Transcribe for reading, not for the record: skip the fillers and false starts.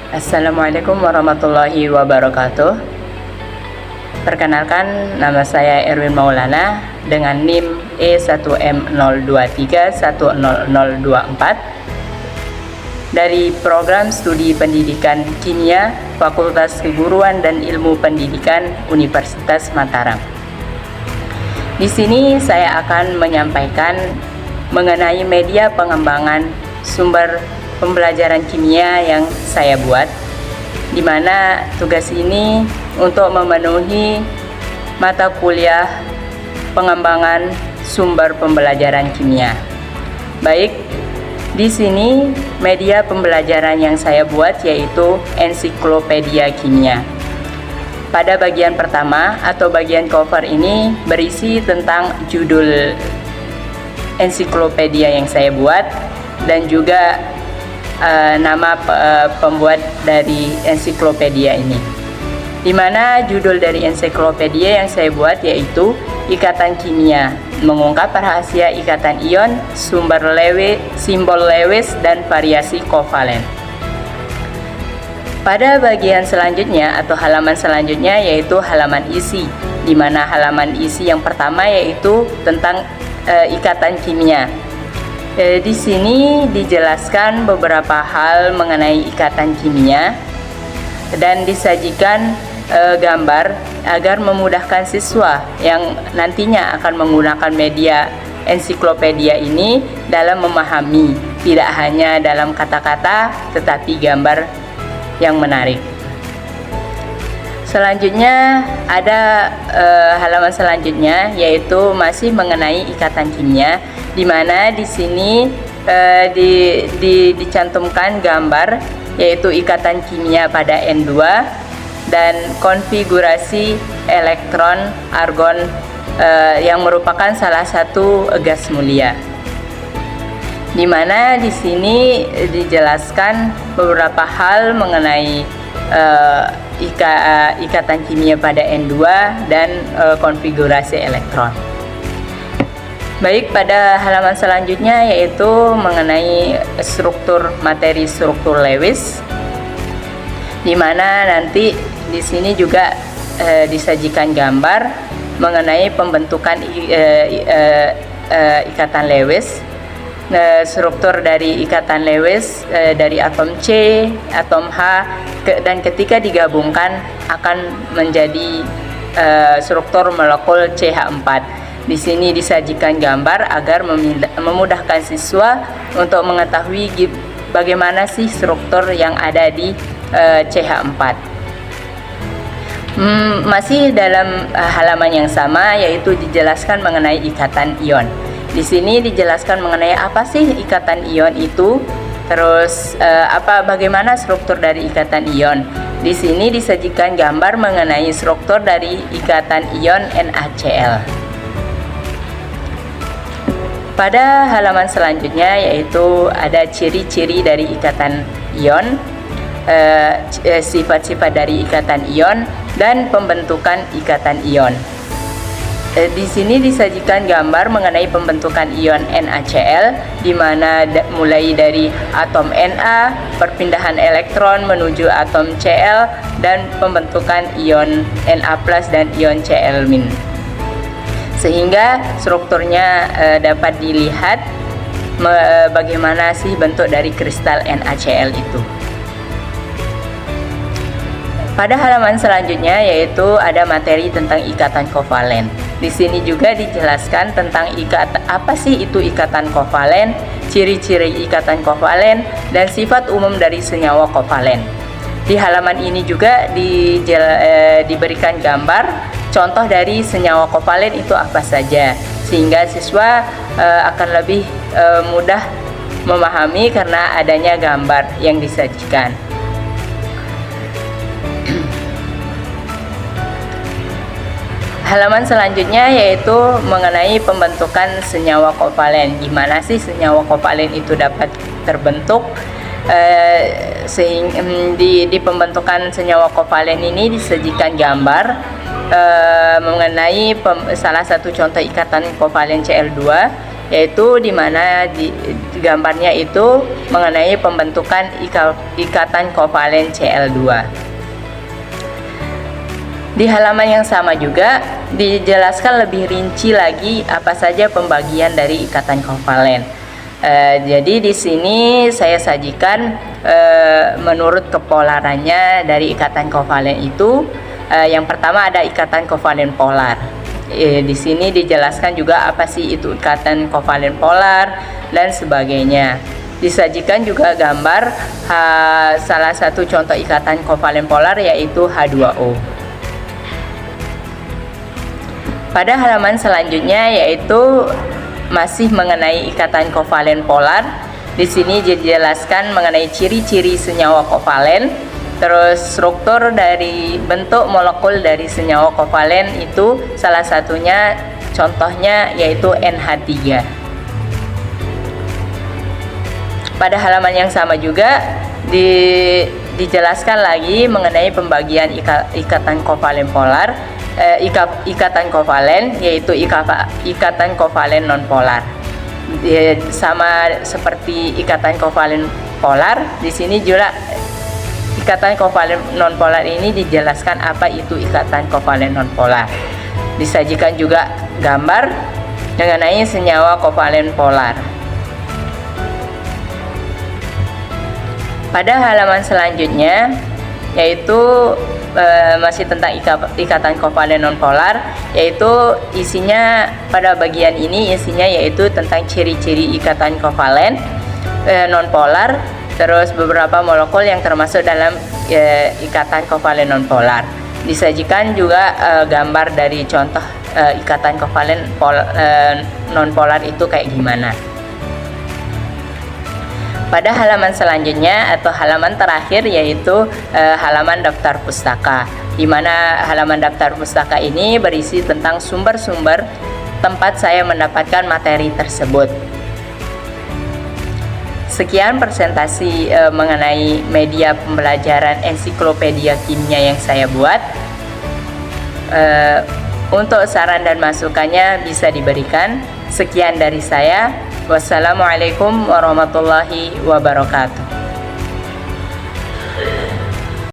Assalamualaikum warahmatullahi wabarakatuh. Perkenalkan, nama saya Erwin Maulana dengan NIM E1M023100024 dari Program Studi Pendidikan Kimia Fakultas Keguruan dan Ilmu Pendidikan Universitas Mataram. Di sini saya akan menyampaikan mengenai media pengembangan sumber pembelajaran kimia yang saya buat, di mana tugas ini untuk memenuhi mata kuliah pengembangan sumber pembelajaran kimia. Baik, di sini media pembelajaran yang saya buat yaitu ensiklopedia kimia. Pada bagian pertama atau bagian cover ini berisi tentang judul ensiklopedia yang saya buat dan juga nama pembuat dari ensiklopedia ini, di mana judul dari ensiklopedia yang saya buat yaitu Ikatan Kimia, mengungkap rahasia ikatan ion, sumber simbol Lewis dan variasi kovalen. Pada bagian selanjutnya atau halaman selanjutnya yaitu halaman isi, di mana halaman isi yang pertama yaitu tentang ikatan kimia. Di sini dijelaskan beberapa hal mengenai ikatan kimia dan disajikan gambar agar memudahkan siswa yang nantinya akan menggunakan media ensiklopedia ini dalam memahami, tidak hanya dalam kata-kata tetapi gambar yang menarik. Selanjutnya ada halaman selanjutnya yaitu masih mengenai ikatan kimia, di mana di sini dicantumkan gambar yaitu ikatan kimia pada N2 dan konfigurasi elektron argon yang merupakan salah satu gas mulia. Di mana di sini dijelaskan beberapa hal mengenai ikatan kimia pada N2 dan konfigurasi elektron. Baik, pada halaman selanjutnya yaitu mengenai materi struktur Lewis, di mana nanti di sini juga disajikan gambar mengenai pembentukan ikatan Lewis. Struktur dari ikatan Lewis dari atom C, atom H, dan ketika digabungkan akan menjadi struktur molekul CH4. Di sini disajikan gambar agar memudahkan siswa untuk mengetahui bagaimana sih struktur yang ada di CH4. Masih dalam halaman yang sama yaitu dijelaskan mengenai ikatan ion. Di sini dijelaskan mengenai apa sih ikatan ion itu, terus bagaimana struktur dari ikatan ion. Di sini disajikan gambar mengenai struktur dari ikatan ion NaCl. Pada halaman selanjutnya yaitu ada ciri-ciri dari ikatan ion, sifat-sifat dari ikatan ion, dan pembentukan ikatan ion. Di sini disajikan gambar mengenai pembentukan ion NaCl, di mana mulai dari atom Na, perpindahan elektron menuju atom Cl, dan pembentukan ion Na+ dan ion Cl-. Sehingga strukturnya dapat dilihat bagaimana sih bentuk dari kristal NaCl itu. Pada halaman selanjutnya yaitu ada materi tentang ikatan kovalen. Di sini juga dijelaskan tentang apa sih itu ikatan kovalen, ciri-ciri ikatan kovalen, dan sifat umum dari senyawa kovalen. Di halaman ini juga diberikan gambar contoh dari senyawa kovalen itu apa saja, sehingga siswa akan lebih mudah memahami karena adanya gambar yang disajikan. Halaman selanjutnya yaitu mengenai pembentukan senyawa kovalen. Gimana sih senyawa kovalen itu dapat terbentuk? Di pembentukan senyawa kovalen ini disajikan gambar mengenai salah satu contoh ikatan kovalen Cl2, yaitu di mana di gambarnya itu mengenai pembentukan ikatan kovalen Cl2. Di halaman yang sama juga dijelaskan lebih rinci lagi apa saja pembagian dari ikatan kovalen. Jadi di sini saya sajikan menurut kepolarannya dari ikatan kovalen itu. Yang pertama ada ikatan kovalen polar. Di sini dijelaskan juga apa sih itu ikatan kovalen polar dan sebagainya. Disajikan juga gambar salah satu contoh ikatan kovalen polar yaitu H2O. Pada halaman selanjutnya yaitu masih mengenai ikatan kovalen polar. Di sini dijelaskan mengenai ciri-ciri senyawa kovalen, terus struktur dari bentuk molekul dari senyawa kovalen itu salah satunya contohnya yaitu NH3. Pada halaman yang sama juga dijelaskan lagi mengenai pembagian ikatan kovalen polar. Ikatan kovalen yaitu ikatan kovalen nonpolar. Sama seperti ikatan kovalen polar, di sini juga ikatan kovalen nonpolar ini dijelaskan apa itu ikatan kovalen nonpolar. Disajikan juga gambar mengenai senyawa kovalen polar. Pada halaman selanjutnya yaitu masih tentang ikatan kovalen nonpolar, yaitu isinya pada bagian ini isinya yaitu tentang ciri-ciri ikatan kovalen nonpolar, terus beberapa molekul yang termasuk dalam ikatan kovalen nonpolar. Disajikan juga gambar dari contoh ikatan kovalen nonpolar itu kayak gimana. Pada halaman selanjutnya atau halaman terakhir yaitu halaman daftar pustaka, di mana halaman daftar pustaka ini berisi tentang sumber-sumber tempat saya mendapatkan materi tersebut. Sekian presentasi mengenai media pembelajaran ensiklopedia kimia yang saya buat. Untuk saran dan masukannya bisa diberikan. Sekian dari saya. Wassalamualaikum warahmatullahi wabarakatuh.